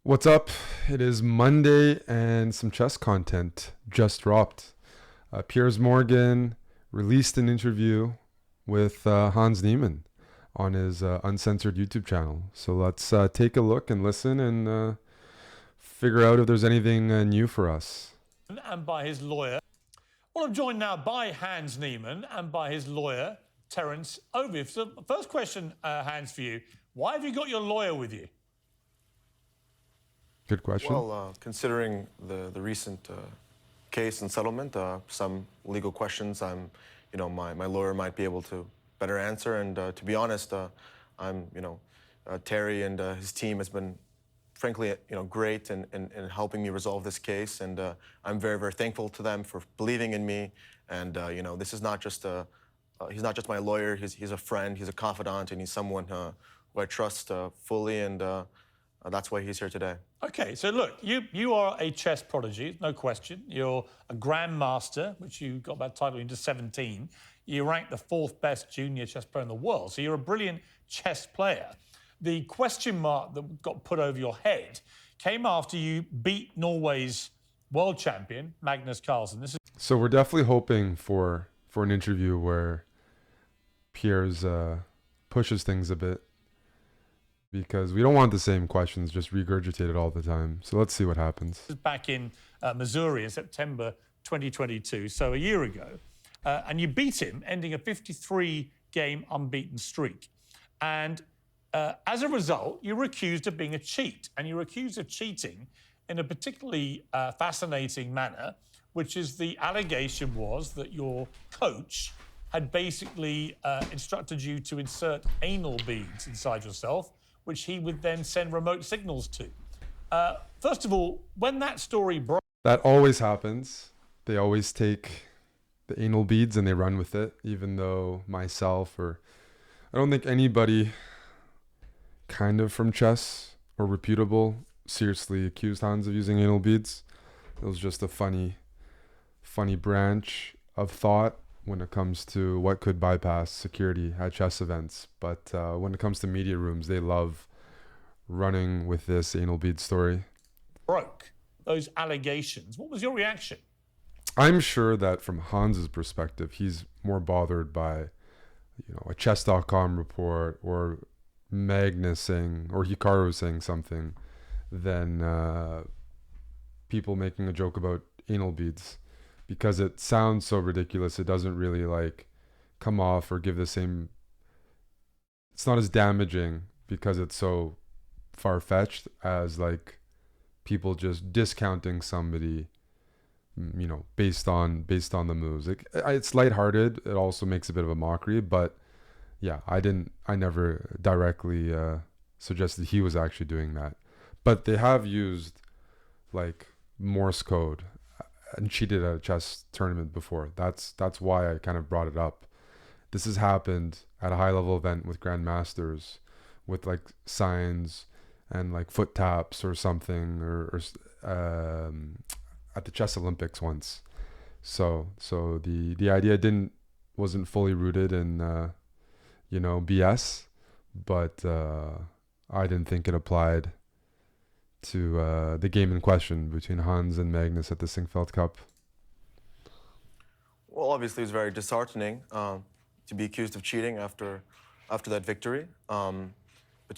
What's up? It is Monday and some chess content just dropped. Piers Morgan released an interview with Hans Niemann on his uncensored YouTube channel. So let's take a look and listen and figure out if there's anything new for us. And by his lawyer. Well, I'm joined now by Hans Niemann and by his lawyer, Terence Oviv. So, first question, Hans, for you. Why have you got your lawyer with you? Good question. Well, considering the recent case and settlement, some legal questions my lawyer might be able to better answer. And to be honest, Terry and his team has been, frankly, great in helping me resolve this case. And I'm very, very thankful to them for believing in me. And this is not just he's not just my lawyer. He's a friend. He's a confidant, and he's someone who I trust fully. And that's why he's here today. Okay, so look, you are a chess prodigy, no question. You're a grandmaster, which you got that title into 17. You ranked the 4th best junior chess player in the world, so you're a brilliant chess player. The question mark that got put over your head came after you beat Norway's world champion, Magnus Carlsen. So we're definitely hoping for an interview where Piers pushes things a bit, because we don't want the same questions just regurgitated all the time. So let's see what happens. This is back in Missouri in September 2022, so a year ago. And you beat him, ending a 53-game unbeaten streak. And as a result, you were accused of being a cheat. And you were accused of cheating in a particularly fascinating manner, which is the allegation was that your coach had basically instructed you to insert anal beads inside yourself, which he would then send remote signals to. First of all, when that story broke... That always happens. They always take the anal beads and they run with it, even though myself or I don't think anybody kind of from chess or reputable seriously accused Hans of using anal beads. It was just a funny branch of thought when it comes to what could bypass security at chess events. But when it comes to media rooms, they love running with this anal bead story. Broke those allegations. What was your reaction? I'm sure that from Hans's perspective, he's more bothered by, a chess.com report or Magnus saying, or Hikaru saying something than people making a joke about anal beads. Because it sounds so ridiculous, it doesn't really come off or give the same. It's not as damaging because it's so far-fetched as people just discounting somebody, based on the moves. It's lighthearted. It also makes a bit of a mockery, but yeah, I never directly suggested he was actually doing that. But they have used Morse code and cheated at a chess tournament before. That's why I kind of brought it up. This has happened at a high level event with grandmasters, with signs and foot taps or something, or at the chess Olympics once. So the idea wasn't fully rooted in BS, but I didn't think it applied to the game in question between Hans and Magnus at the Singfeld Cup. Well, obviously, it's very disheartening to be accused of cheating after that victory. But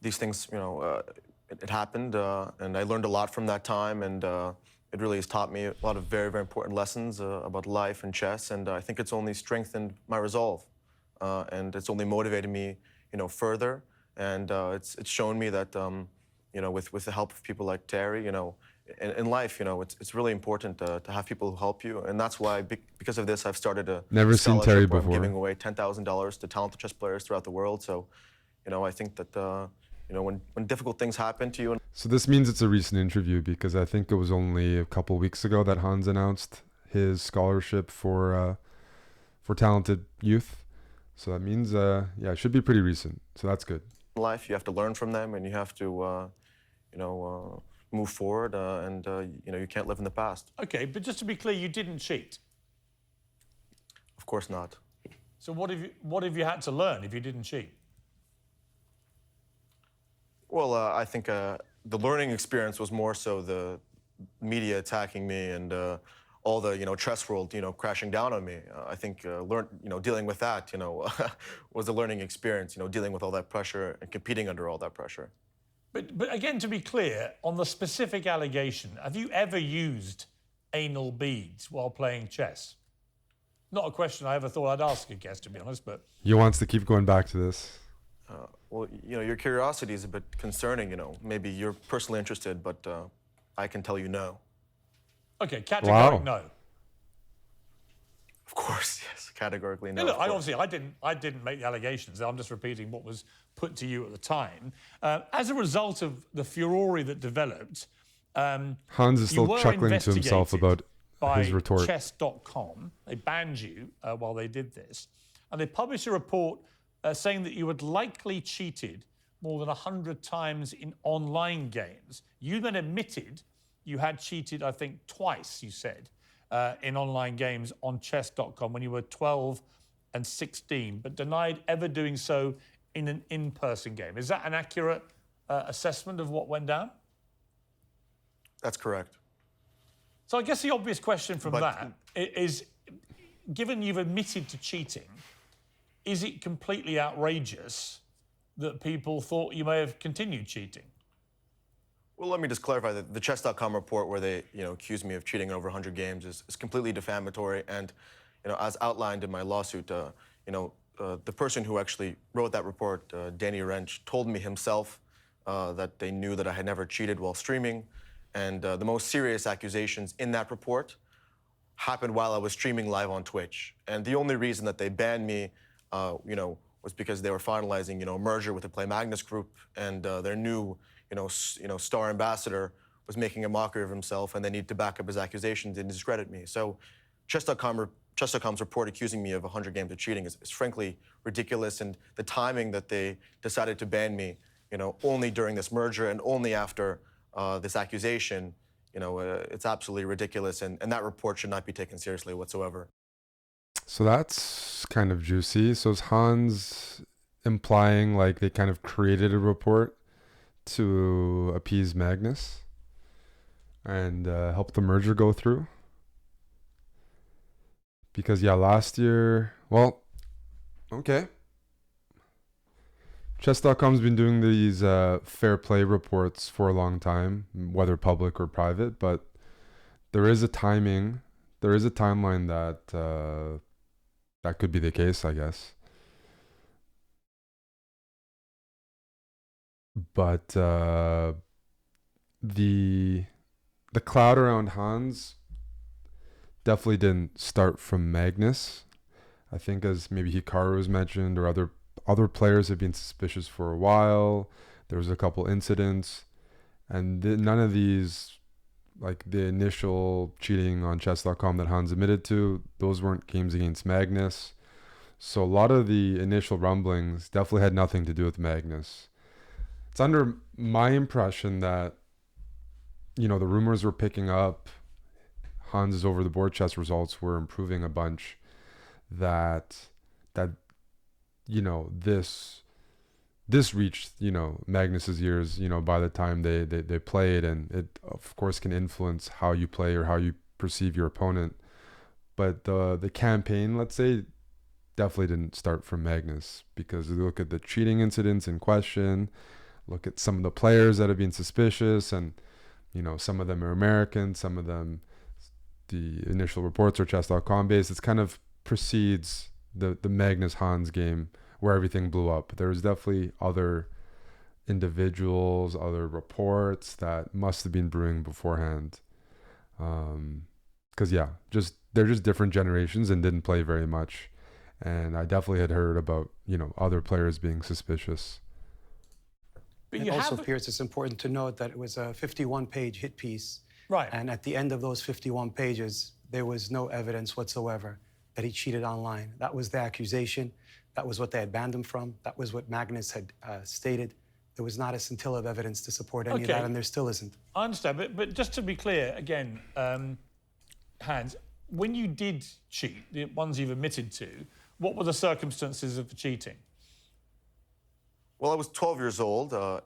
these things, it happened, and I learned a lot from that time, and it really has taught me a lot of very, very important lessons about life and chess. And I think it's only strengthened my resolve, and it's only motivated me, further. And it's shown me that, with the help of people like Terry, in life, it's really important to have people who help you. And that's why, because of this, I've started a Never seen Terry where I'm before. giving away $10,000 to talented chess players throughout the world. So, I think that, when difficult things happen to you. So this means it's a recent interview, because I think it was only a couple weeks ago that Hans announced his scholarship for talented youth. So that means, it should be pretty recent. So that's good. In life, you have to learn from them, and you have to, move forward, and you can't live in the past. Okay, but just to be clear, you didn't cheat. Of course not. So what have you had to learn if you didn't cheat? Well, Well, I think the learning experience was more so the media attacking me and all the chess world crashing down on me. I think dealing with that was a learning experience. Dealing with all that pressure and competing under all that pressure. But again, to be clear, on the specific allegation, have you ever used anal beads while playing chess? Not a question I ever thought I'd ask a guest, to be honest, but... He wants to keep going back to this. Well, your curiosity is a bit concerning, Maybe you're personally interested, but I can tell you no. Okay, categorical no. Of course, yes, categorically no. Yeah, look, I didn't make the allegations. I'm just repeating what was put to you at the time. As a result of the furore that developed, Hans is still chuckling to himself about his retort. By chess.com, they banned you while they did this, and they published a report saying that you had likely cheated more than 100 times in online games. You then admitted you had cheated, I think, twice, you said, in online games on chess.com when you were 12 and 16, but denied ever doing so in an in-person game. Is that an accurate assessment of what went down? That's correct. So I guess the obvious question from that is, given you've admitted to cheating, is it completely outrageous that people thought you may have continued cheating? Well, let me just clarify that the chess.com report where they, accused me of cheating in over 100 games is completely defamatory. And, as outlined in my lawsuit, the person who actually wrote that report, Danny Wrench, told me himself that they knew that I had never cheated while streaming. And the most serious accusations in that report happened while I was streaming live on Twitch. And the only reason that they banned me, was because they were finalizing, a merger with the Play Magnus Group, and their new, star ambassador was making a mockery of himself, and they needed to back up his accusations and discredit me. So, chess.com's report accusing me of 100 games of cheating is frankly ridiculous, and the timing that they decided to ban me, only during this merger and only after this accusation, it's absolutely ridiculous, and that report should not be taken seriously whatsoever. So that's kind of juicy. So is Hans implying like they kind of created a report to appease Magnus and help the merger go through? Because, yeah, last year... Well, okay. Chess.com's been doing these fair play reports for a long time, whether public or private, but there is a timeline that that could be the case, I guess. But the cloud around Hans definitely didn't start from Magnus. I think, as maybe Hikaru was mentioned, or other players have been suspicious for a while. There was a couple incidents, and none of these, like the initial cheating on chess.com that Hans admitted to, those weren't games against Magnus. So a lot of the initial rumblings definitely had nothing to do with Magnus. It's under my impression that, the rumors were picking up, Hans's over-the-board chess results were improving a bunch, that this reached, Magnus's ears, by the time they played, and it of course can influence how you play or how you perceive your opponent. But the campaign, let's say, definitely didn't start from Magnus, because you look at the cheating incidents in question, look at some of the players that have been suspicious, and some of them are American, some of them, the initial reports are chess.com based. It kind of precedes the Magnus Hans game where everything blew up. There was definitely other individuals, other reports that must have been brewing beforehand. Because they're just different generations and didn't play very much. And I definitely had heard about, other players being suspicious. But and also, Piers, it's important to note that it was a 51-page hit piece. Right. And at the end of those 51 pages, there was no evidence whatsoever that he cheated online. That was the accusation. That was what they had banned him from. That was what Magnus had stated. There was not a scintilla of evidence to support any of that, and there still isn't. I understand, but just to be clear, again, Hans, when you did cheat, the ones you've admitted to, what were the circumstances of the cheating? Well, I was 12 years old I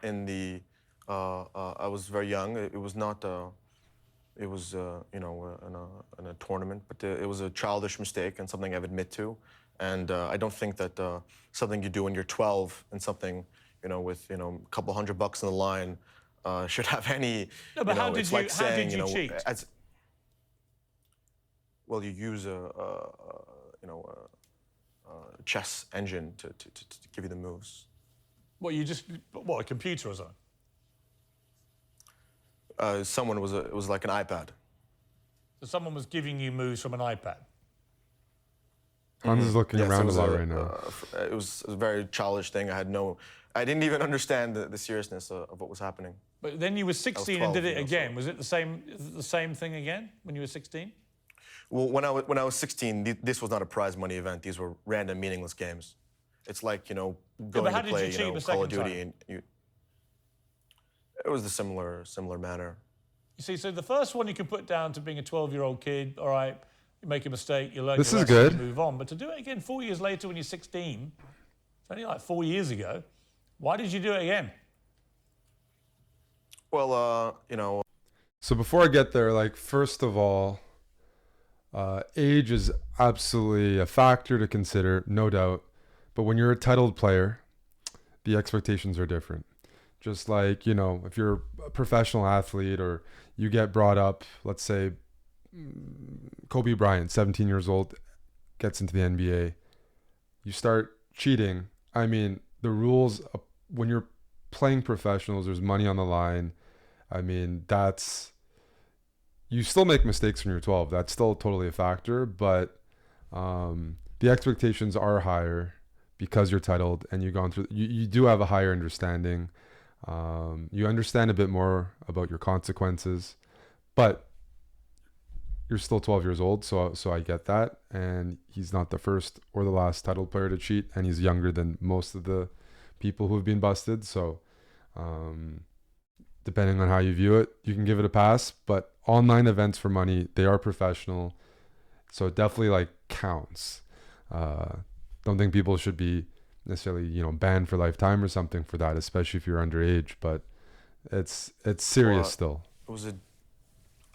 was very young. It was not. It was in a tournament, but it was a childish mistake and something I've admit to. And I don't think that something you do when you're 12 and something with a couple $100 on the line should have any. No, but how did it's you, like how saying, did you cheat? Well, you use a chess engine to give you the moves. What, a computer or something? It was like an iPad. So someone was giving you moves from an iPad? Hans is looking Yes, around a lot right now. It was a very childish thing. I didn't even understand the seriousness of what was happening. But then you were 16 and 12, did it again. so. Was it the same thing again when you were 16? Well, when I was 16, this was not a prize money event. These were random, meaningless games. It's like going how to did play you cheat the Call of second Duty, time? and it was a similar manner. You see, so the first one you can put down to being a 12-year-old kid. All right, you make a mistake, you learn This your is lesson, good. you move on. But to do it again 4 years later when you're 16, it's only like 4 years ago. Why did you do it again? Well, So before I get there, like, first of all, age is absolutely a factor to consider, no doubt. But when you're a titled player, the expectations are different. Just like, if you're a professional athlete or you get brought up, let's say Kobe Bryant, 17 years old, gets into the NBA, you start cheating. I mean, the rules, when you're playing professionals, there's money on the line. I mean, you still make mistakes when you're 12. That's still totally a factor, but the expectations are higher because you're titled and you've gone through, you do have a higher understanding. You understand a bit more about your consequences, but you're still 12 years old, so I get that. And he's not the first or the last titled player to cheat, and he's younger than most of the people who have been busted. So depending on how you view it, you can give it a pass. But online events for money, they are professional, so it definitely counts. Don't think people should be necessarily banned for lifetime or something for that, especially if you're underage. But it's serious still. it was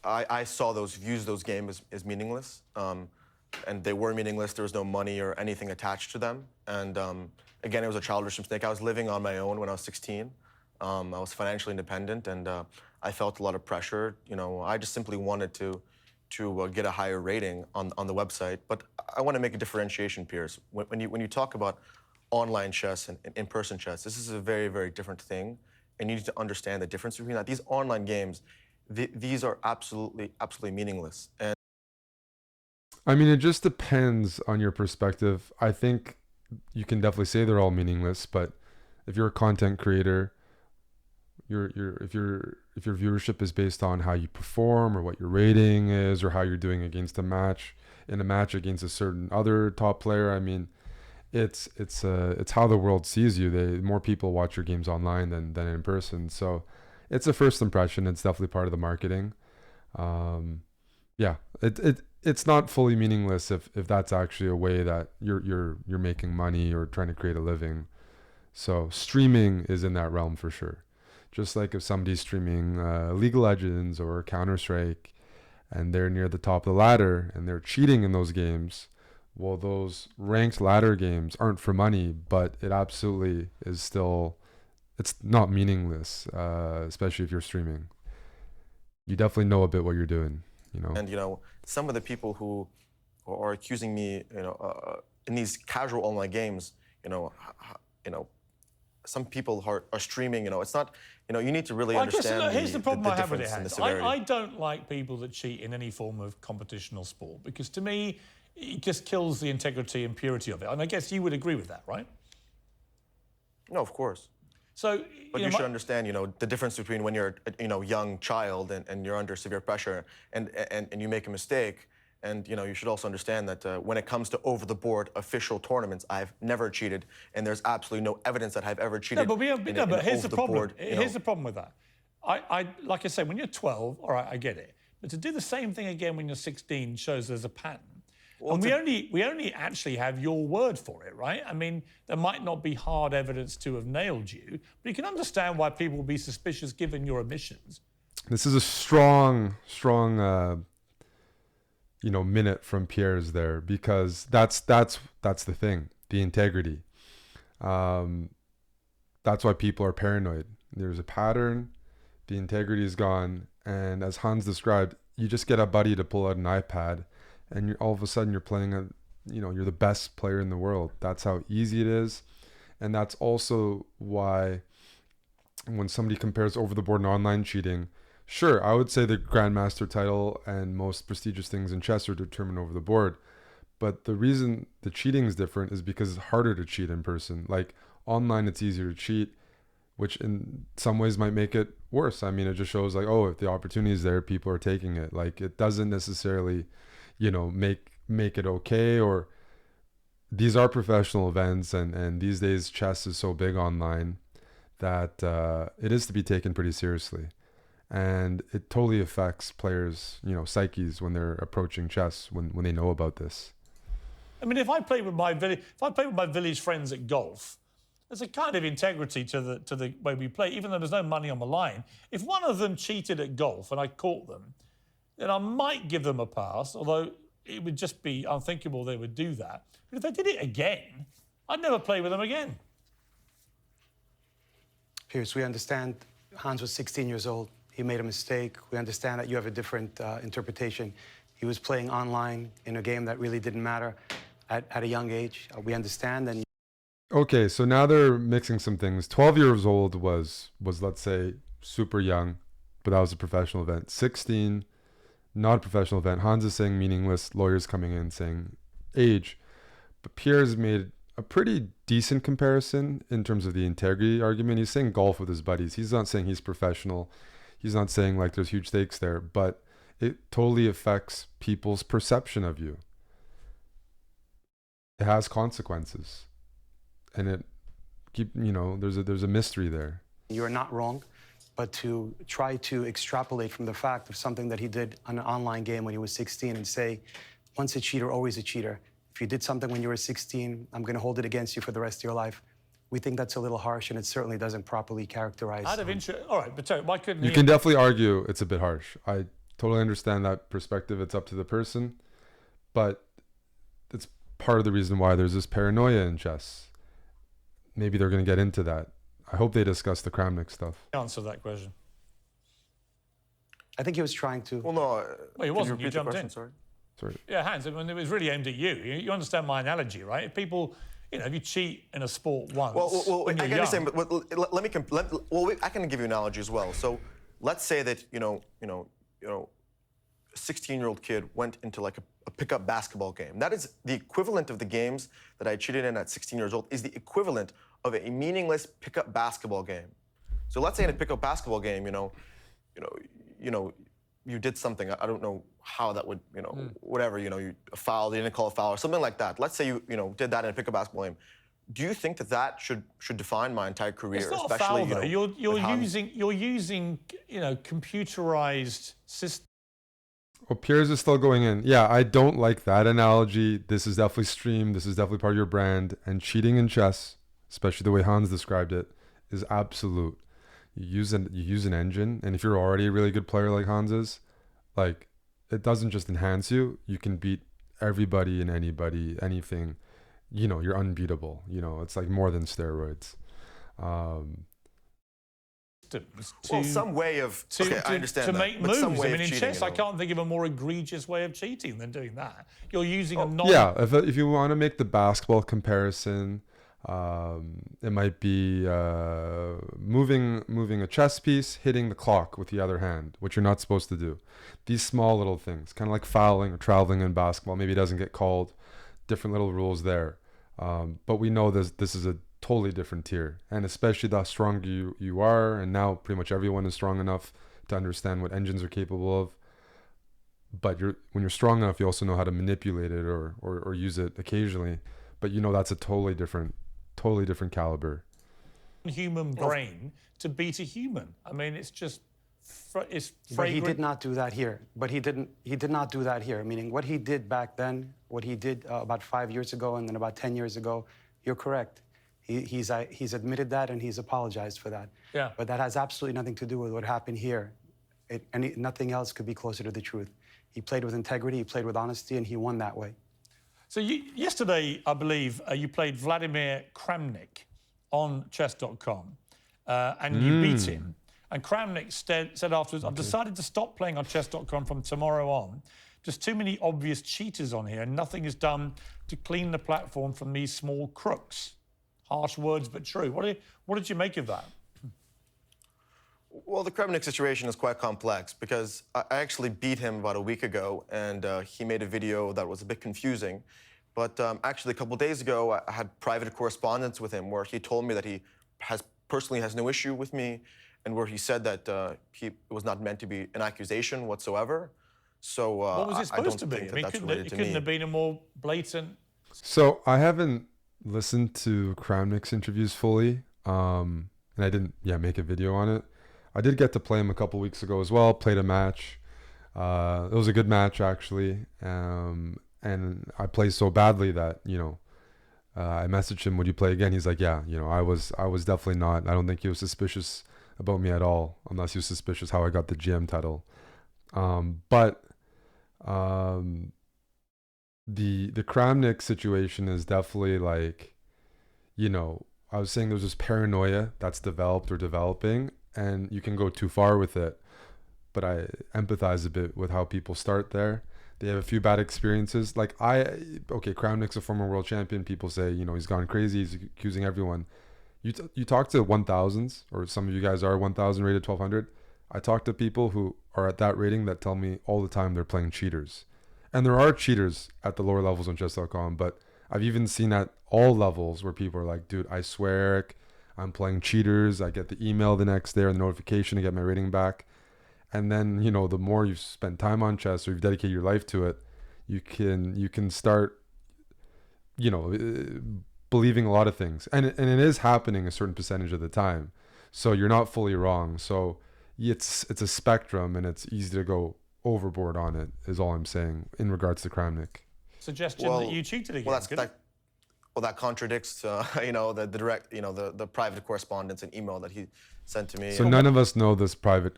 I saw those games as meaningless, and they were meaningless. There was no money or anything attached to them. And again, it was a childish mistake. I was living on my own when I was 16. I was financially independent, and I felt a lot of pressure. I just simply wanted to get a higher rating on the website. But I want to make a differentiation, Piers. When you talk about online chess and in-person chess, this is a very, very different thing, and you need to understand the difference between that. These online games, these are absolutely meaningless. And I mean, it just depends on your perspective. I think you can definitely say they're all meaningless, but if you're a content creator, if your viewership is based on how you perform or what your rating is or how you're doing against a match against a certain other top player, I mean, it's how the world sees you. More people watch your games online than in person. So it's a first impression. It's definitely part of the marketing. It's not fully meaningless if that's actually a way that you're making money or trying to create a living. So streaming is in that realm for sure. Just like if somebody's streaming League of Legends or Counter-Strike and they're near the top of the ladder and they're cheating in those games, well, those ranked ladder games aren't for money, but it absolutely is still, it's not meaningless, especially if you're streaming. You definitely know a bit what you're doing, And some of the people who are accusing me, in these casual online games, some people are streaming. It's not, you need to really understand. I guess, here's the problem I have with it, difference in the Hans. severity. I don't like people that cheat in any form of competitional sport because to me, it just kills the integrity and purity of it. And I guess you would agree with that, right? No, of course. So, But you should understand, the difference between when you're a young child and you're under severe pressure and you make a mistake. And you should also understand that when it comes to over-the-board official tournaments, I've never cheated, and there's absolutely no evidence that I've ever cheated. but here's the problem. over-the-board, Here's the problem with that. I like I say, when you're 12, all right, I get it. But to do the same thing again when you're 16 shows there's a pattern. And we only actually have your word for it, right? I mean, there might not be hard evidence to have nailed you, but you can understand why people will be suspicious given your admissions. This is a strong, minute from Piers there, because that's the thing, the integrity. That's why people are paranoid. There's a pattern, the integrity is gone, and as Hans described, you just get a buddy to pull out an iPad, and all of a sudden you're playing you're the best player in the world. That's how easy it is, and that's also why when somebody compares over the board and online cheating, sure, I would say the Grandmaster title and most prestigious things in chess are determined over the board. But the reason the cheating is different is because it's harder to cheat in person. Like online, it's easier to cheat, which in some ways might make it worse. I mean, it just shows like, oh, if the opportunity is there, people are taking it. Like it doesn't necessarily, make it okay. Or these are professional events, and these days chess is so big online that it is to be taken pretty seriously. And it totally affects players, psyches when they're approaching chess, when they know about this. I mean, if I play with my village friends at golf, there's a kind of integrity to the way we play, even though there's no money on the line. If one of them cheated at golf and I caught them, then I might give them a pass, although it would just be unthinkable they would do that. But if they did it again, I'd never play with them again. Piers, we understand Hans was 16 years old. He made a mistake. We understand that you have a different interpretation. He was playing online in a game that really didn't matter at a young age. We understand. And okay, so now they're mixing some things. 12 years old was let's say super young, but that was a professional event. 16, not a professional event. Hans is saying meaningless. Lawyers coming in saying age. But Piers made a pretty decent comparison in terms of the integrity argument. He's saying golf with his buddies. He's not saying he's professional. He's not saying like there's huge stakes there, but it totally affects people's perception of you. It has consequences, and there's a mystery there. you are not wrong, but to try to extrapolate from the fact of something that he did on an online game when he was 16 and say, once a cheater, always a cheater. If you did something when you were 16, I'm going to hold it against you for the rest of your life. We think that's a little harsh, and it certainly doesn't properly characterize. Out of interest, all right, but why couldn't you can definitely argue it's a bit harsh. I totally understand that perspective. It's up to the person, but it's part of the reason why there's this paranoia in chess. Maybe they're going to get into that. I hope they discuss the Kramnik stuff. Answer that question. I think he was trying to. Well, no. Well, he wasn't. You jumped in. Sorry. Yeah, Hans, I mean, it was really aimed at you. You understand my analogy, right? If people, if you cheat in a sport once, when you're I can understand, but let me. I can give you an analogy as well. So, let's say that a 16-year-old kid went into like a pickup basketball game. That is the equivalent of the games that I cheated in at 16 years old. Is the equivalent of a meaningless pickup basketball game. So let's say in a pickup basketball game, you did something. I don't know how that would, whatever, you fouled, you didn't call a foul or something like that. Let's say you did that in a pickup basketball game. Do you think that should define my entire career? It's not especially, a foul, though. You're using computerized systems. Well, Piers is still going in. Yeah, I don't like that analogy. This is definitely streamed. This is definitely part of your brand. And cheating in chess, especially the way Hans described it, is absolute. You use an engine, and if you're already a really good player like Hans is, like, it doesn't just enhance you. You can beat everybody and anybody, anything. You're unbeatable. It's like more than steroids. Some way of I understand to that, make but moves. some way I mean, of in cheating, chess, I can't think of a more egregious way of cheating than doing that. You're using a non. Yeah, if you want to make the basketball comparison, it might be moving a chess piece, hitting the clock with the other hand, which you're not supposed to do. These small little things, kind of like fouling or traveling in basketball. Maybe it doesn't get called. Different little rules there, but we know this is a totally different tier, and especially the stronger you are, and now pretty much everyone is strong enough to understand what engines are capable of. But when you're strong enough, you also know how to manipulate it or use it occasionally. But that's a totally different caliber. Human brain to beat a human. I mean, it's just But he did not do that here. But he did not do that here. Meaning, what he did back then, what he did about 5 years ago, and then about 10 years ago, you're correct. He's admitted that and he's apologized for that. Yeah. But that has absolutely nothing to do with what happened here. Nothing else could be closer to the truth. He played with integrity, he played with honesty, and he won that way. So yesterday, I believe, you played Vladimir Kramnik on chess.com, and you beat him. And Kramnik said afterwards, I've decided to stop playing on chess.com from tomorrow on. Just too many obvious cheaters on here, and nothing is done to clean the platform from these small crooks. Harsh words, but true. What did you make of that? Well, the Kramnik situation is quite complex because I actually beat him about a week ago, and he made a video that was a bit confusing. But actually, a couple of days ago, I had private correspondence with him where he told me that he personally has no issue with me, and where he said that it was not meant to be an accusation whatsoever. So what was it supposed to be? I mean, it couldn't have been a more blatant. So I haven't listened to Kramnik's interviews fully, and I didn't make a video on it. I did get to play him a couple weeks ago as well, played a match. It was a good match, actually. And I played so badly that, I messaged him, would you play again? He's like, yeah, I was definitely not. I don't think he was suspicious about me at all, unless he was suspicious how I got the GM title. But the Kramnik situation is definitely like, I was saying there's this paranoia that's developed or developing, and you can go too far with it. But I empathize a bit with how people start there. They have a few bad experiences. Kramnik's a former world champion. People say, he's gone crazy. He's accusing everyone. You talk to 1,000s, or some of you guys are 1,000 rated 1,200. I talk to people who are at that rating that tell me all the time they're playing cheaters. And there are cheaters at the lower levels on chess.com, but I've even seen at all levels where people are like, dude, I swear I'm playing cheaters. I get the email the next day or the notification to get my rating back. And then, the more you've spent time on chess or you've dedicated your life to it, you can start, believing a lot of things. And it is happening a certain percentage of the time. So you're not fully wrong. So it's a spectrum, and it's easy to go overboard on it, is all I'm saying in regards to Kramnik. Suggestion that you cheated again. That contradicts, the direct, the private correspondence and email that he sent to me. So none of us know this private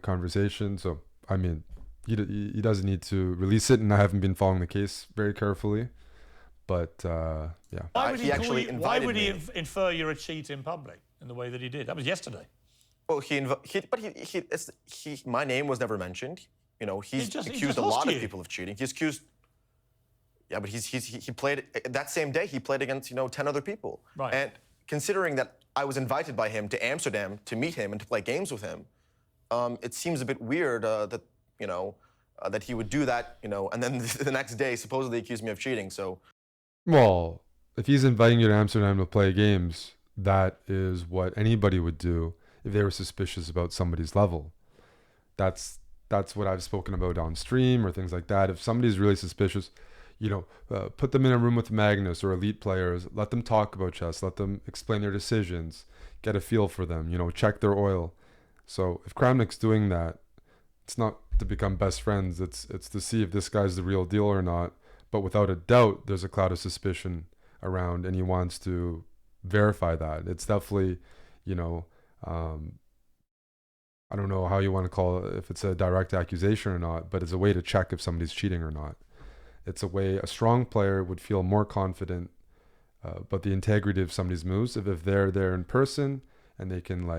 conversation. So, I mean, he doesn't need to release it, and I haven't been following the case very carefully. But, yeah. Why would he infer you're a cheat in public in the way that he did? That was yesterday. Well, my name was never mentioned. He's accused a lot of people of cheating. He's accused. Yeah, but he played that same day. He played against 10 other people. Right. And considering that I was invited by him to Amsterdam to meet him and to play games with him, it seems a bit weird that that he would do that. And then the next day supposedly accuse me of cheating. So, well, if he's inviting you to Amsterdam to play games, that is what anybody would do if they were suspicious about somebody's level. That's what I've spoken about on stream or things like that. If somebody's really suspicious, put them in a room with Magnus or elite players, let them talk about chess, let them explain their decisions, get a feel for them, check their oil. So if Kramnik's doing that, it's not to become best friends, it's to see if this guy's the real deal or not. But without a doubt, there's a cloud of suspicion around, and he wants to verify that. It's definitely, I don't know how you want to call it, if it's a direct accusation or not, but it's a way to check if somebody's cheating or not. It's a way a strong player would feel more confident about the integrity of somebody's moves if they're there in person and they can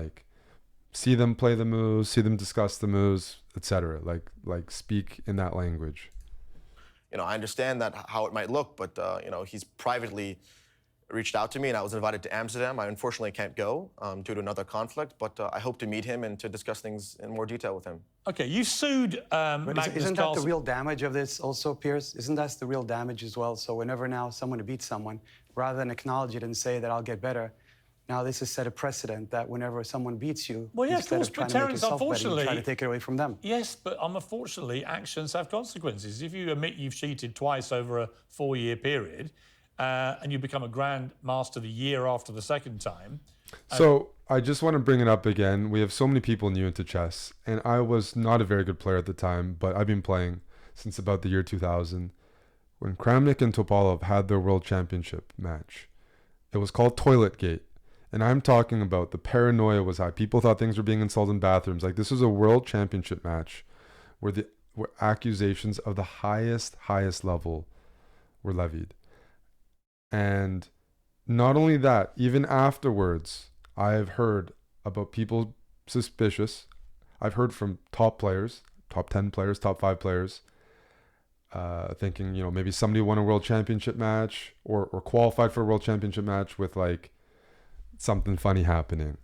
see them play the moves, see them discuss the moves, etc. Like speak in that language. I understand that how it might look, but he's privately reached out to me, and I was invited to Amsterdam. I unfortunately can't go due to another conflict, but I hope to meet him and to discuss things in more detail with him. Okay, you sued Magnus Isn't that Carlsen. the real damage of this also, Piers? Isn't that the real damage as well? So whenever now someone beats someone, rather than acknowledge it and say that I'll get better, now this has set a precedent that whenever someone beats you, well, yeah, instead of trying Terence, to make yourself better, you try to take it away from them. Yes, but unfortunately, actions have consequences. If you admit you've cheated twice over a 4-year period, and you become a Grand Master the year after the second time, So I just want to bring it up again. We have so many people new into chess, and I was not a very good player at the time, but I've been playing since about the year 2000. When Kramnik and Topalov had their world championship match, it was called Toilet Gate. And I'm talking about the paranoia was high. People thought things were being installed in bathrooms. Like, this was a world championship match where accusations of the highest level were levied. And not only that, even afterwards, I've heard about people suspicious. I've heard from top players, top 10 players, top 5 players, thinking, maybe somebody won a world championship match or qualified for a world championship match with like something funny happening.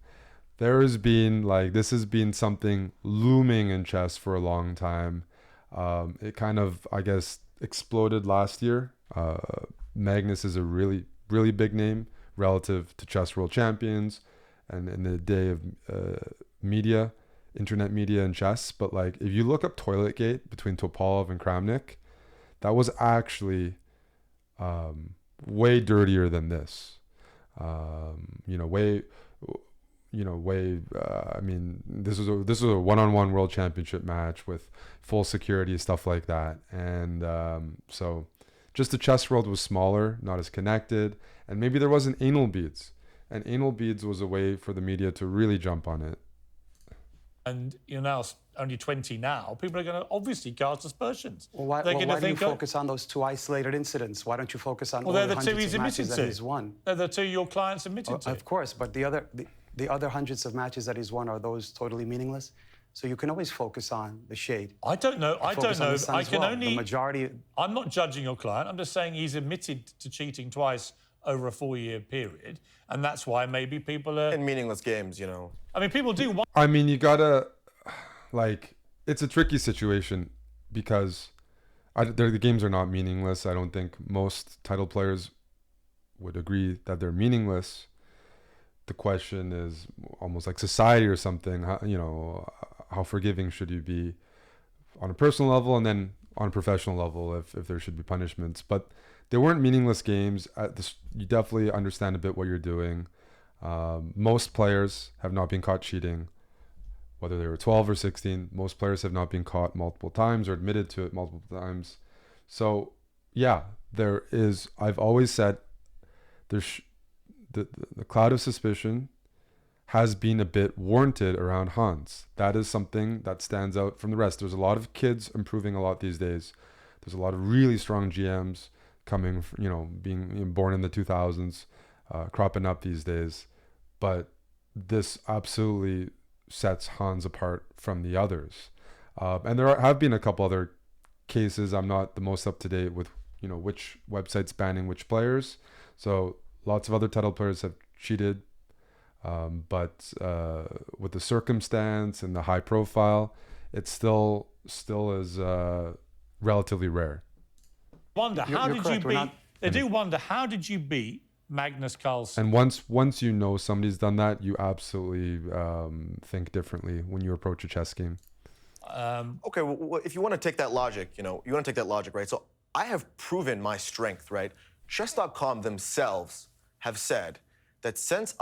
This has been something looming in chess for a long time. It kind of, I guess, exploded last year. Magnus is a really, really big name relative to chess world champions and in the day of media, internet media and chess. But like, if you look up Toilet Gate between Topalov and Kramnik, that was actually way dirtier than this. This was a one-on-one world championship match with full security, stuff like that. And so just the chess world was smaller, not as connected, and maybe there wasn't anal beads. And anal beads was a way for the media to really jump on it. And you're now only 20 now. People are going to obviously cast aspersions. Well, why do you focus on those 2 isolated incidents? Why don't you focus on all the hundreds of matches that he's won? They're the 2 your clients admitted to. Of course, but the other hundreds of matches that he's won, are those totally meaningless? So you can always focus on the shade. I don't know. I can only... The majority... I'm not judging your client. I'm just saying he's admitted to cheating twice over a 4-year period. And that's why maybe people are... In meaningless games, I mean, people do want... I mean, you gotta... it's a tricky situation because the games are not meaningless. I don't think most title players would agree that they're meaningless. The question is almost like society or something. How forgiving should you be on a personal level and then on a professional level if there should be punishments? But they weren't meaningless games. You definitely understand a bit what you're doing. Most players have not been caught cheating, whether they were 12 or 16. Most players have not been caught multiple times or admitted to it multiple times. So, yeah, there is. I've always said there's the cloud of suspicion has been a bit warranted around Hans. That is something that stands out from the rest. There's a lot of kids improving a lot these days. There's a lot of really strong GMs coming, being born in the 2000s, cropping up these days. But this absolutely sets Hans apart from the others. And there have been a couple other cases. I'm not the most up to date with, which websites banning which players. So lots of other title players have cheated. But with the circumstance and the high profile, it still is relatively rare. Wonder how did you beat? They do wonder how did you beat Magnus Carlsen? And once you know somebody's done that, you absolutely think differently when you approach a chess game. Okay, well, if you want to take that logic, right? So I have proven my strength, right? Chess.com themselves have said that since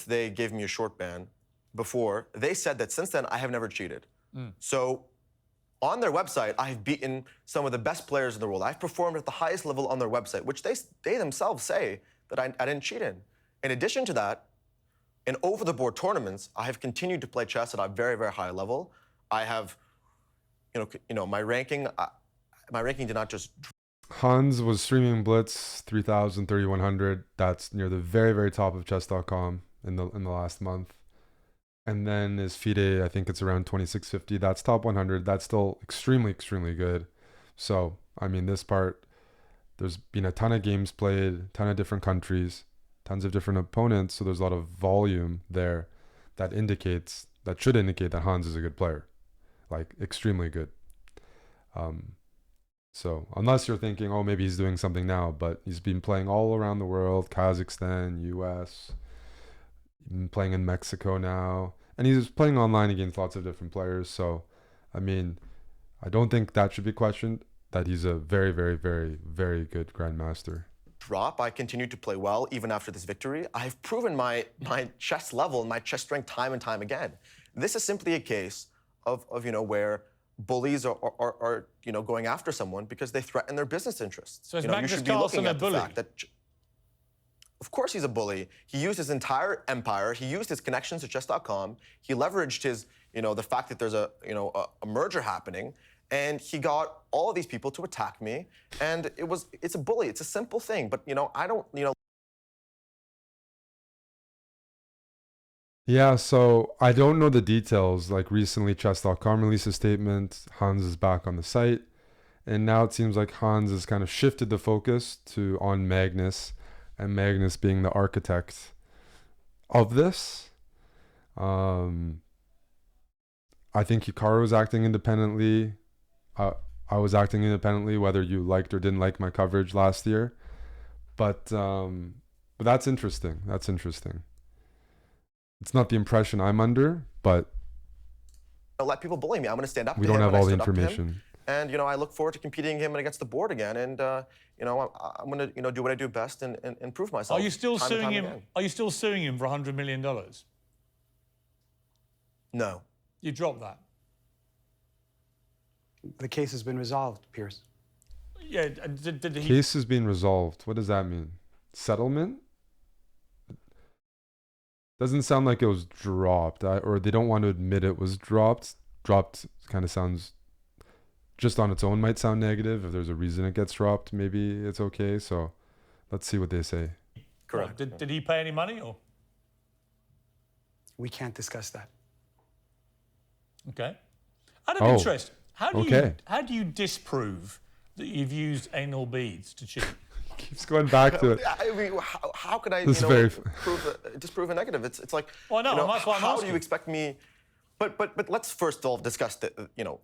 they gave me a short ban before, they said that since then I have never cheated. So on their website, I have beaten some of the best players in the world. I've performed at the highest level on their website, which they themselves say that I didn't cheat in. In addition to that, in over-the-board tournaments, I have continued to play chess at a very, very high level. I have, my ranking did not just... Hans was streaming Blitz 3,000, 3,100. That's near the very, very top of chess.com in the last month. And then his FIDE, I think it's around 2,650. That's top 100. That's still extremely, extremely good. So, I mean, this part, there's been a ton of games played, ton of different countries, tons of different opponents. So there's a lot of volume there that should indicate that Hans is a good player, like extremely good. So unless you're thinking, oh, maybe he's doing something now, but he's been playing all around the world, Kazakhstan, US, playing in Mexico now, and he's playing online against lots of different players. So, I mean, I don't think that should be questioned, that he's a very, very, very, very good grandmaster. drop. I continued to play well even after this victory. I've proven my chess level and my chess strength time and time again. This is simply a case of where bullies are going after someone because they threaten their business interests. So is You Magnus should be looking Carlsen a at the bully? fact that, of course he's a bully. He used his entire empire. He used his connections to chess.com. He leveraged his, the fact that there's a merger happening, and he got all of these people to attack me. And it's a bully. It's a simple thing. But, I don't, Yeah, so I don't know the details. Like recently, chess.com released a statement. Hans is back on the site. And now it seems like Hans has kind of shifted the focus on Magnus, and Magnus being the architect of this. I think Hikaru was acting independently. I was acting independently, whether you liked or didn't like my coverage last year. But that's interesting. That's interesting. It's not the impression I'm under, but let people bully me. I'm going to stand up to him. We don't have all the and I stood up to him. information. And I look forward to competing him against the board again. And I'm going to do what I do best and prove myself. Are you still time and suing time him? again. Are you still suing him for $100 million? No. You dropped that. The case has been resolved, Piers. Yeah. Did he? Case is being resolved. What does that mean? Settlement? Doesn't sound like it was dropped, or they don't want to admit it was dropped. Dropped kind of sounds, just on its own might sound negative. If there's a reason it gets dropped, maybe it's okay. So let's see what they say. Correct. Did he pay any money or? We can't discuss that. Okay. Out of Oh, interest, how do okay. you disprove that you've used anal beads to cheat? Keeps going back to it. I mean, how could I This is very disprove a negative? It's like, Well, no, that's what I'm how do asking. you expect me? But let's first of all discuss that.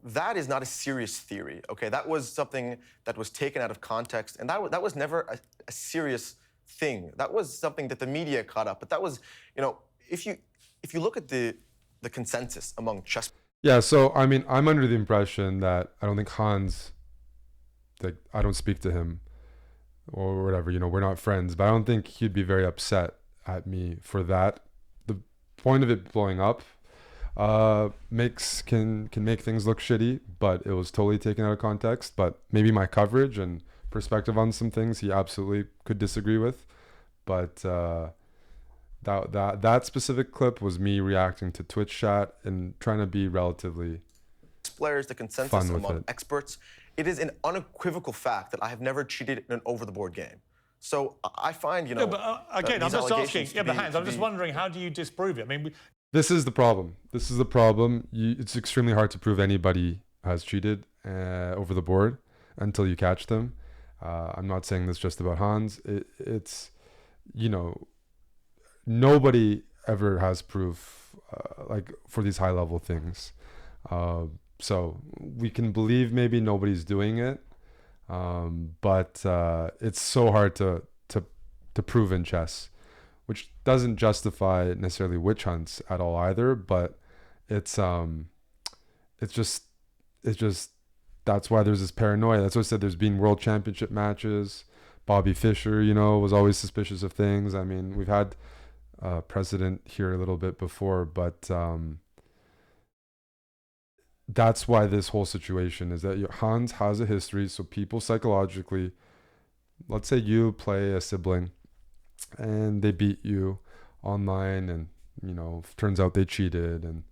That is not a serious theory. Okay, that was something that was taken out of context, and that was never a serious thing. That was something that the media caught up. But that was, if you look at the consensus among chess. Yeah, so I mean, I'm under the impression that I don't think Hans, like, I don't speak to him or whatever, we're not friends, but I don't think he'd be very upset at me for that. The point of it blowing up can make things look shitty, but it was totally taken out of context. But maybe my coverage and perspective on some things he absolutely could disagree with. But that specific clip was me reacting to Twitch chat and trying to be relatively Players, the consensus fun with among it. experts, it is an unequivocal fact that I have never cheated in an over-the-board game. So I find, Yeah, but again, I'm these just asking. allegations Yeah, to but be- Hans, to I'm just be- wondering, how do you disprove it? I mean, This is the problem. It's extremely hard to prove anybody has cheated over the board until you catch them. I'm not saying this just about Hans. It's nobody ever has proof like for these high level things. So we can believe maybe nobody's doing it, but it's so hard to prove in chess, which doesn't justify necessarily witch hunts at all either. But it's just that's why there's this paranoia. That's what I said. There's been world championship matches. Bobby Fischer, was always suspicious of things. I mean, we've had precedent here a little bit before, but that's why this whole situation is that Hans has a history. So people psychologically, let's say you play a sibling and they beat you online, and turns out they cheated, and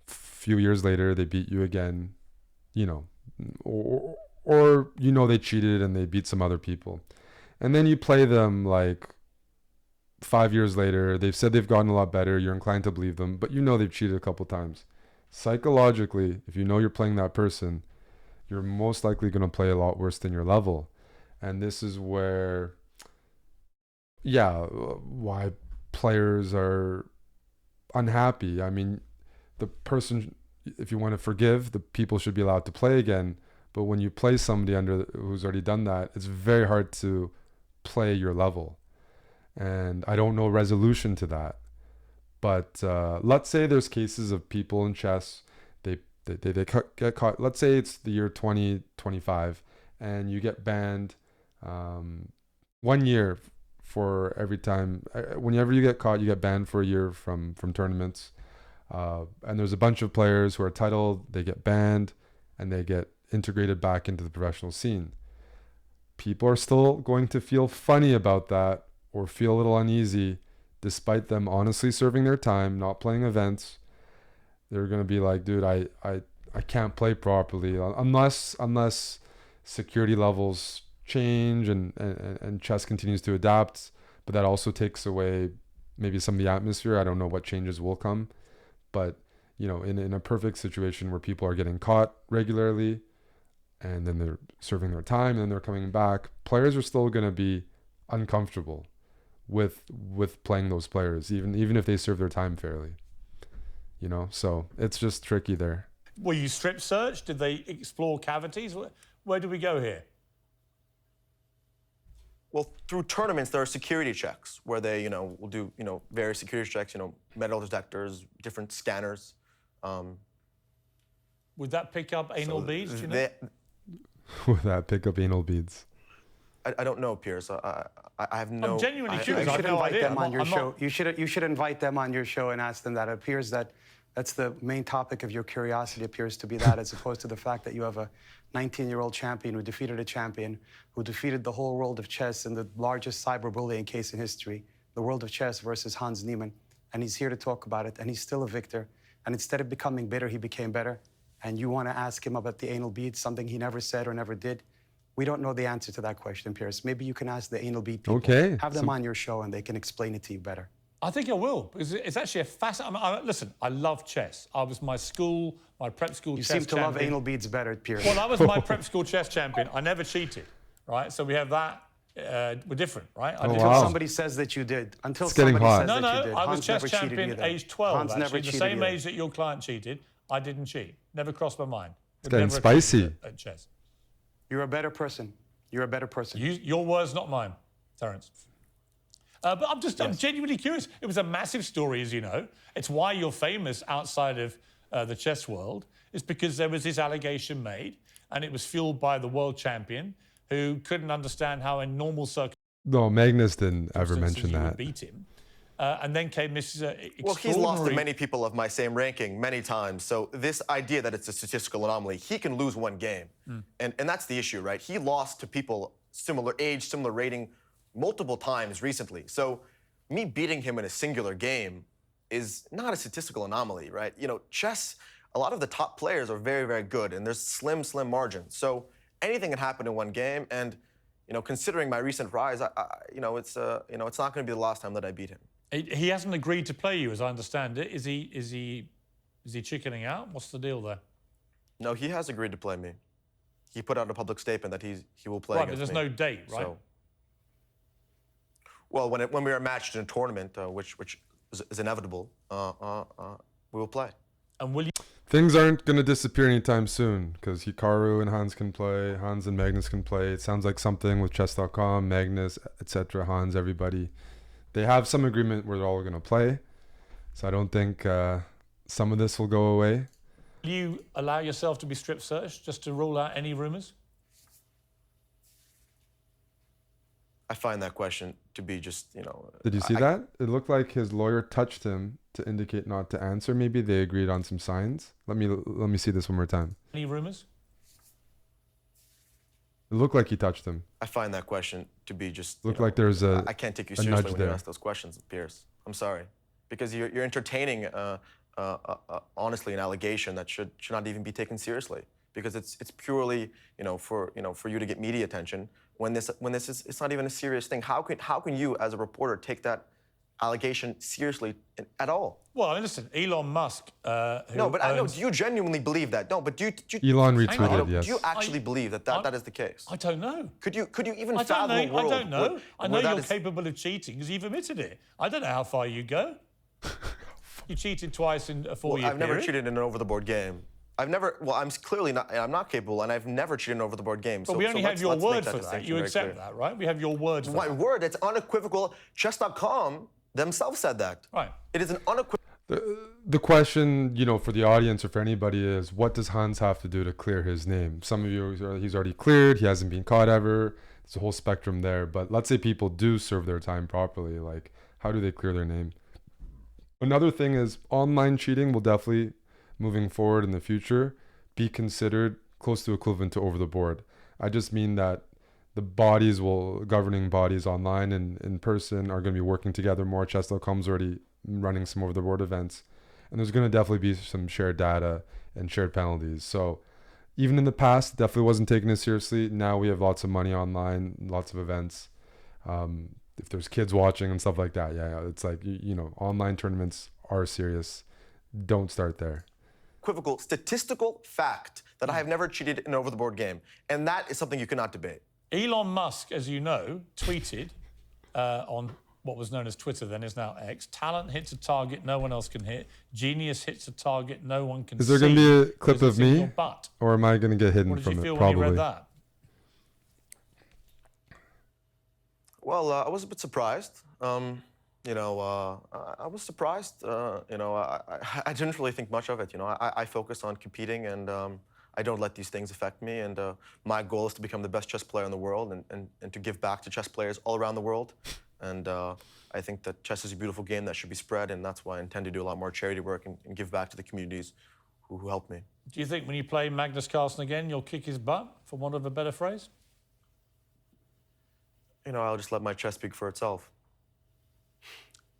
a few years later they beat you again, or they cheated and they beat some other people, and then you play them like 5 years later. They've said they've gotten a lot better. You're inclined to believe them, but they've cheated a couple times. Psychologically, if you're playing that person, you're most likely going to play a lot worse than your level. And this is where, why players are unhappy. I mean, the person, if you want to forgive, the people should be allowed to play again. But when you play somebody who's already done that, it's very hard to play your level. And I don't know resolution to that. But let's say there's cases of people in chess, they get caught. Let's say it's the year 2025, and you get banned 1 year for every time. Whenever you get caught, you get banned for a year from tournaments. And there's a bunch of players who are titled, they get banned, and they get integrated back into the professional scene. People are still going to feel funny about that or feel a little uneasy, despite them honestly serving their time, not playing events. They're going to be like, dude, I can't play properly unless security levels change and chess continues to adapt. But that also takes away maybe some of the atmosphere. I don't know what changes will come. But, you know, in a perfect situation where people are getting caught regularly and then they're serving their time and then they're coming back, players are still going to be uncomfortable with playing those players, even if they serve their time fairly. You know, so it's just tricky there. Were you strip searched? Did they explore cavities? Where do we go here? Well, through tournaments, there are security checks where they, you know, will do, you know, various security checks, you know, metal detectors, different scanners. Would that pick up anal beads? Do you know? Would that pick up anal beads? I don't know, Piers. I have no. I'm genuinely curious. You I should have no invite idea. them on your I'm show. not- You should invite them on your show and ask them that. It appears that that's the main topic of your curiosity, appears to be that, as opposed to the fact that you have a 19-year-old champion who defeated a champion, who defeated the whole world of chess in the largest cyberbullying case in history, the world of chess versus Hans Niemann. And he's here to talk about it, and he's still a victor. And instead of becoming bitter, he became better. And you want to ask him about the anal beads, something he never said or never did. We don't know the answer to that question, Piers. Maybe you can ask the anal bead people. Okay. Have them on your show, and they can explain it to you better. I think I will, because it's actually a fascinating. Listen, I love chess. I was my prep school You chess seem to champion. love anal beads better, Piers. Well, I was my prep school chess champion. I never cheated, right? So we have that. We're different, right? I Oh, did- Until wow. somebody says that you did. Until It's getting somebody hot. says No, that you no, did. I was Hans chess never cheated champion either. age 12, Hans actually. never The cheated same either. age that your client cheated, I didn't cheat. Never crossed my mind. Would getting never have cheated spicy. At chess. You're a better person. You're a better person. Your words, not mine, Terence. But I'm genuinely curious. It was a massive story, as you know. It's why you're famous outside of the chess world. It's because there was this allegation made, and it was fueled by the world champion who couldn't understand how in normal circumstances No, Magnus didn't ever mention you would that. beat him. And then came this extraordinary... Well, he's lost to many people of my same ranking many times. So this idea that it's a statistical anomaly, he can lose one game. And that's the issue, right? He lost to people similar age, similar rating, multiple times recently. So me beating him in a singular game is not a statistical anomaly, right? You know, chess, a lot of the top players are very, very good, and there's slim margins. So anything can happen in one game, and you know, considering my recent rise, you know, it's not going to be the last time that I beat him. He hasn't agreed to play you, as I understand it. Is he chickening out? What's the deal there? No, he has agreed to play me. He put out a public statement that he will play Right, but against there's me. no date, right? So, well, when we are matched in a tournament, which is inevitable, we will play. And will you... Things aren't going to disappear anytime soon because Hikaru and Hans can play. Hans and Magnus can play. It sounds like something with chess.com, Magnus, etc. Hans, everybody. They have some agreement where they're all going to play. So I don't think some of this will go away. Will you allow yourself to be strip searched just to rule out any rumors? I find that question to be just, you know... Did you see that? It looked like his lawyer touched him to indicate not to answer. Maybe they agreed on some signs. Let me see this one more time. Any rumors? It looked like he touched him. I find that question to be just... Looked like there's a I can't take you a seriously nudge when you there. ask those questions, Piers. I'm sorry. Because you're entertaining, honestly, an allegation that should not even be taken seriously. Because it's purely, for you to get media attention. When this is, it's not even a serious thing. How can you, as a reporter, take that allegation seriously at all? Well, I mean, listen, Elon Musk. No, but I know. Do you genuinely believe that? No, but do you Elon on. retweeted, yes. do you actually believe that is the case? I don't know. Could you even I fathom don't a know. world? I don't know. Where, I know where that you're is- capable of cheating because you've admitted it. I don't know how far you go. You cheated twice in a 4-year I've never period. cheated in an over-the-board game. I'm clearly not. I'm not capable, and I've never cheated in an over-the-board game. But we only have your let's make word for that. distinction You very accept clear. that, right? We have your word for My that. word, it's unequivocal. Chess.com themselves said that. Right. It is an unequivocal. The question, for the audience or for anybody is, what does Hans have to do to clear his name? Some of you, he's already cleared. He hasn't been caught ever. there's a whole spectrum there. But let's say people do serve their time properly. Like, how do they clear their name? Another thing is online cheating will definitely, moving forward in the future, be considered close to equivalent to over the board. I just mean that the governing bodies online and in person are going to be working together more. Chess.com's already running some over the board events. And there's going to definitely be some shared data and shared penalties. So even in the past, it definitely wasn't taken as seriously. Now we have lots of money online, lots of events. If there's kids watching and stuff like that, yeah, it's like, online tournaments are serious. Don't start there. Equivocal statistical fact that I have never cheated in an over-the-board game. And that is something you cannot debate. Elon Musk, as you know, tweeted on what was known as Twitter then, is now X. Talent hits a target no one else can hit. Genius hits a target no one can see. Is there going to be a clip of me? Butt. Or am I going to get hidden what did from you it? feel Probably. when you read that? Well, I was a bit surprised. I was surprised. I didn't really think much of it. I focus on competing, and I don't let these things affect me. And my goal is to become the best chess player in the world and to give back to chess players all around the world. And I think that chess is a beautiful game that should be spread, and that's why I intend to do a lot more charity work and give back to the communities who helped me. Do you think when you play Magnus Carlsen again, you'll kick his butt, for want of a better phrase? I'll just let my chess speak for itself.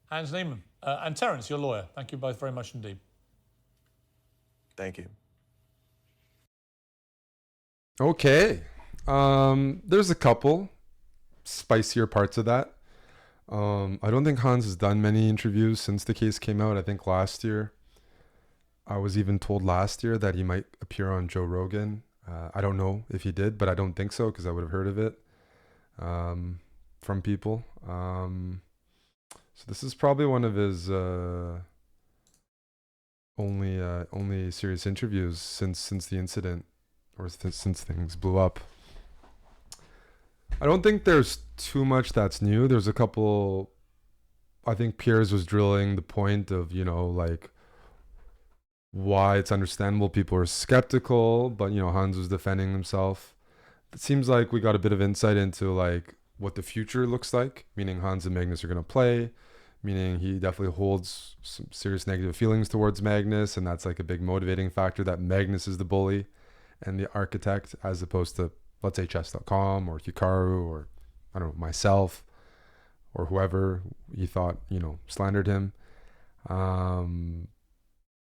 Hans Niemann. And Terence, your lawyer. Thank you both very much indeed. Thank you. Okay. There's a couple spicier parts of that. I don't think Hans has done many interviews since the case came out. I think last year, I was even told last year that he might appear on Joe Rogan. I don't know if he did, but I don't think so because I would have heard of it from people. So this is probably one of his only serious interviews since the incident, or since things blew up. I don't think there's too much that's new. There's a couple. I think Piers was drilling the point of why it's understandable people are skeptical, but Hans was defending himself. It seems like we got a bit of insight into what the future looks like, meaning Hans and Magnus are going to play, meaning he definitely holds some serious negative feelings towards Magnus, and that's a big motivating factor, that Magnus is the bully and the architect, as opposed to, let's say, chess.com or Hikaru or, I don't know, myself or whoever he thought, slandered him.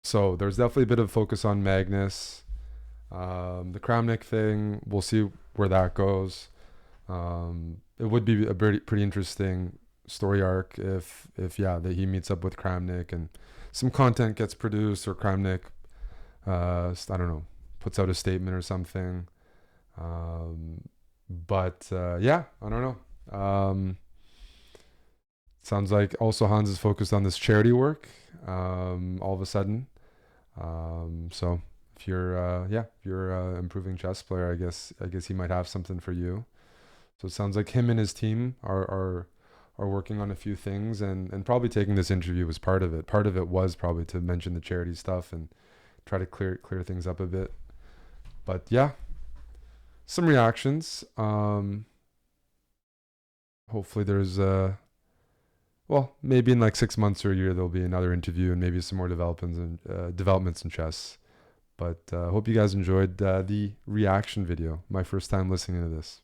So there's definitely a bit of focus on Magnus. The Kramnik thing, we'll see where that goes. It would be a pretty interesting story arc if that he meets up with Kramnik and some content gets produced, or Kramnik, I don't know, puts out a statement or something. But I don't know. Sounds like also Hans is focused on this charity work all of a sudden. So if you're an improving chess player, I guess he might have something for you. So it sounds like him and his team are working on a few things, and probably taking this interview was part of it. Part of it was probably to mention the charity stuff and try to clear things up a bit. But yeah, some reactions. Hopefully there's maybe in 6 months or a year there'll be another interview and maybe some more developments in chess. But hope you guys enjoyed the reaction video. My first time listening to this.